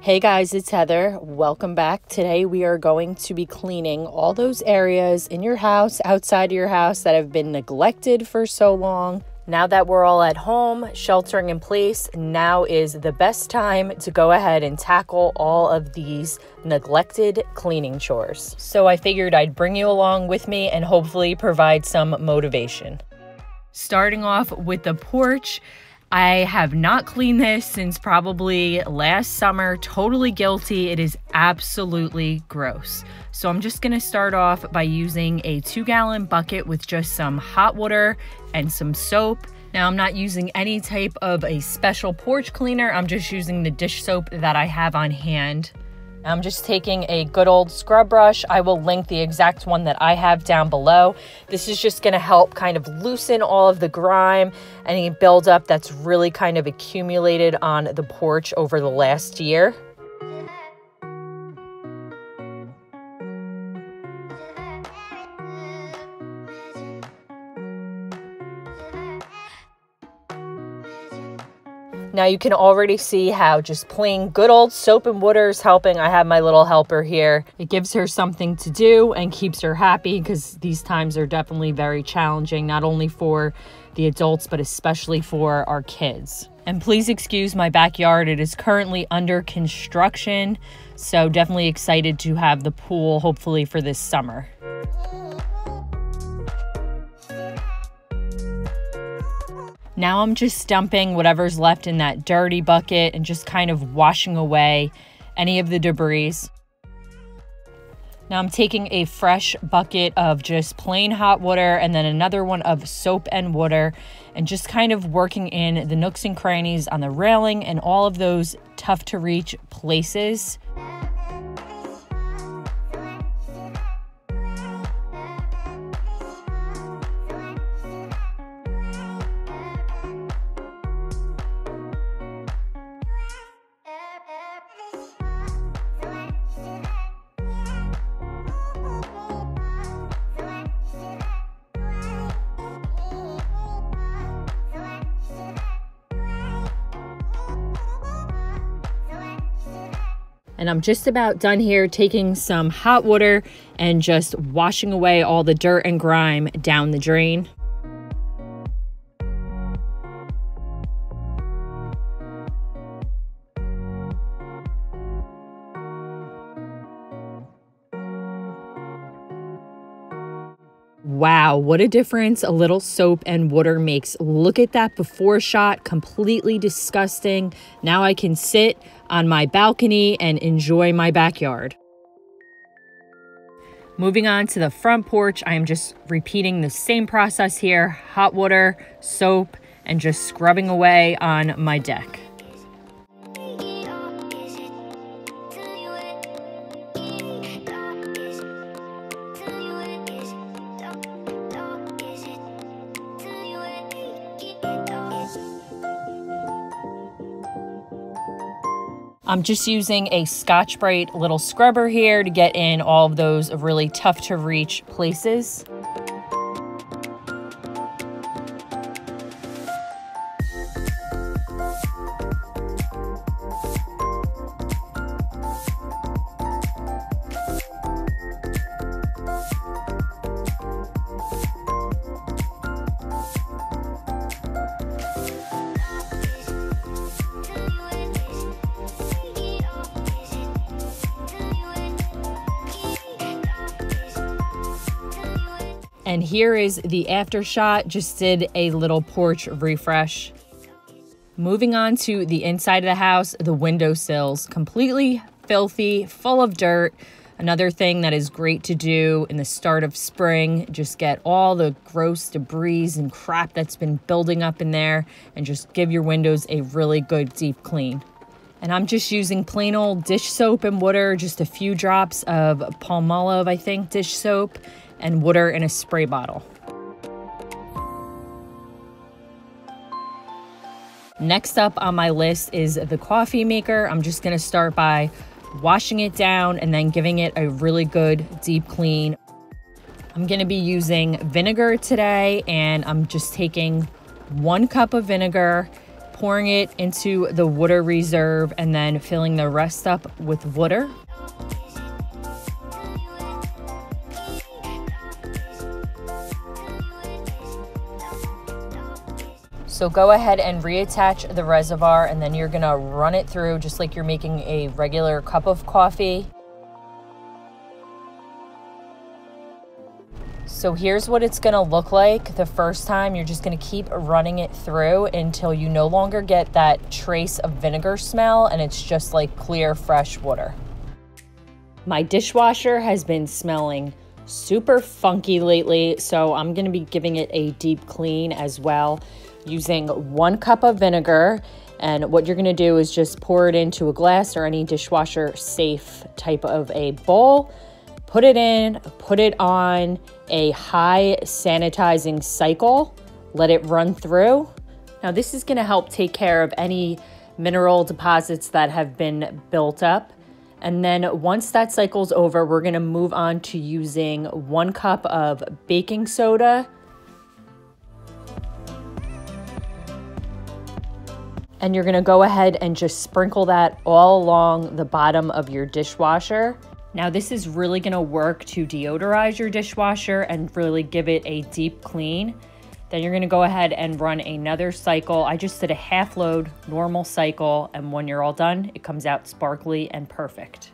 Hey guys, it's Heather. Welcome back. Today we are going to be cleaning all those areas in your house, outside of your house that have been neglected for so long. Now that we're all at home, sheltering in place, now is the best time to go ahead and tackle all of these neglected cleaning chores. So I figured I'd bring you along with me and hopefully provide some motivation. Starting off with the porch, I have not cleaned this since probably last summer. Totally guilty. It is absolutely gross. So I'm just going to start off by using a 2-gallon bucket with just some hot water and some soap. Now I'm not using any type of a special porch cleaner. I'm just using the dish soap that I have on hand. I'm just taking a good old scrub brush. I will link the exact one that I have down below. This is just going to help kind of loosen all of the grime, any buildup that's really kind of accumulated on the porch over the last year. Now you can already see how just plain good old soap and water is helping. I have my little helper here. It gives her something to do and keeps her happy because these times are definitely very challenging, not only for the adults, but especially for our kids. And please excuse my backyard. It is currently under construction, so definitely excited to have the pool hopefully for this summer. Now I'm just dumping whatever's left in that dirty bucket and just kind of washing away any of the debris. Now I'm taking a fresh bucket of just plain hot water and then another one of soap and water and just kind of working in the nooks and crannies on the railing and all of those tough to reach places. And I'm just about done here, taking some hot water and just washing away all the dirt and grime down the drain. Wow, what a difference a little soap and water makes. Look at that before shot, completely disgusting. Now I can sit on my balcony and enjoy my backyard. Moving on to the front porch, I am just repeating the same process here. Hot water, soap, and just scrubbing away on my deck. I'm just using a Scotch-Brite little scrubber here to get in all of those really tough to reach places. And here is the after shot. Just did a little porch refresh. Moving on to the inside of the house, the windowsills, completely filthy, full of dirt. Another thing that is great to do in the start of spring, just get all the gross debris and crap that's been building up in there and just give your windows a really good deep clean. And I'm just using plain old dish soap and water, just a few drops of Palmolive, I think, dish soap, and water in a spray bottle. Next up on my list is the coffee maker. I'm just gonna start by washing it down and then giving it a really good deep clean. I'm gonna be using vinegar today, and I'm just taking 1 cup of vinegar, pouring it into the water reserve and then filling the rest up with water. So go ahead and reattach the reservoir, and then you're gonna run it through just like you're making a regular cup of coffee. So here's what it's gonna look like the first time. You're just gonna keep running it through until you no longer get that trace of vinegar smell and it's just like clear, fresh water. My dishwasher has been smelling super funky lately, so I'm gonna be giving it a deep clean as well, using 1 cup of vinegar. And what you're gonna do is just pour it into a glass or any dishwasher safe type of a bowl. Put it in, put it on a high sanitizing cycle, let it run through. Now this is gonna help take care of any mineral deposits that have been built up. And then once that cycle's over, we're gonna move on to using 1 cup of baking soda. And you're gonna go ahead and just sprinkle that all along the bottom of your dishwasher. Now this is really gonna work to deodorize your dishwasher and really give it a deep clean. Then you're gonna go ahead and run another cycle. I just did a half load normal cycle, and when you're all done, it comes out sparkly and perfect.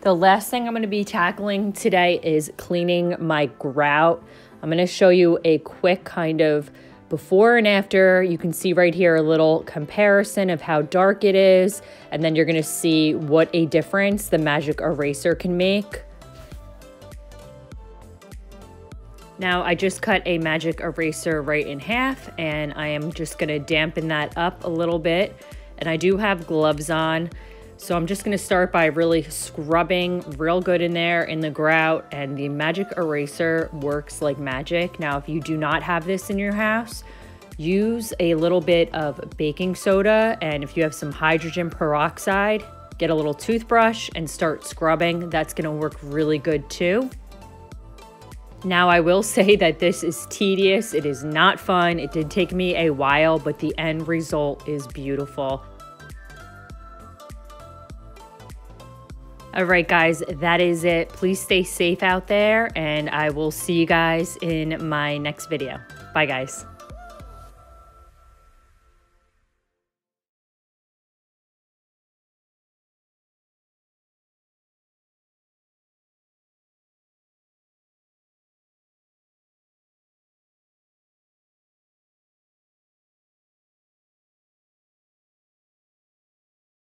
The last thing I'm gonna be tackling today is cleaning my grout. I'm gonna show you a quick kind of before and after. You can see right here a little comparison of how dark it is, and then you're gonna see what a difference the magic eraser can make. Now I just cut a magic eraser right in half, and I am just gonna dampen that up a little bit. And I do have gloves on, so I'm just gonna start by really scrubbing real good in there in the grout, and the magic eraser works like magic. Now, if you do not have this in your house, use a little bit of baking soda, and if you have some hydrogen peroxide, get a little toothbrush and start scrubbing. That's gonna work really good too. Now, I will say that this is tedious. It is not fun. It did take me a while, but the end result is beautiful. All right, guys, that is it. Please stay safe out there, and I will see you guys in my next video. Bye, guys.